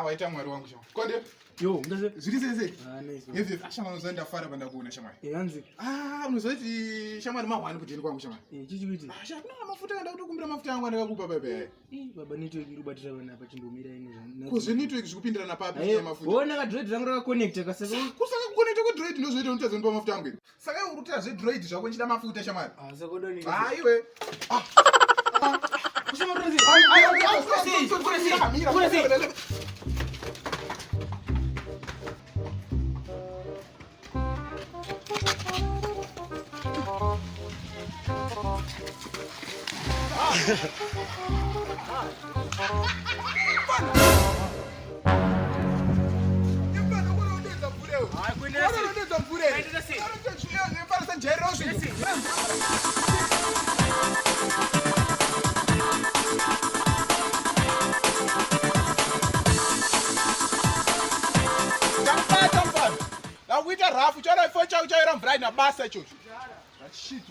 Waita mwari wangu shama. Konde? Yo, ndaze. Zviri sese. Nice. Yevi ashama unozoenda fara banda kuona shama. Yanzi. Unozoti shama ni mahwani kutini kwangu shama. Chichikuti. Shama kuna mafuta anda kutokumbira mafuta yangu andakakupa pepe. Baba network iribatira vana pa chimbomira ine. Kuzi network zvikupindira na papi mafuta. Wona ka droid rangu rakaconnect kasaka. Kusaka kuconnect ku droid nozoita unotazonipa mafuta yangu. Saka urutira zve droid zvako nchida mafuta shama. Sakodoni. Iwe. Kusema mranzi. Rafu chara ifo chao chaira mvura ina basa ichocho. Shit.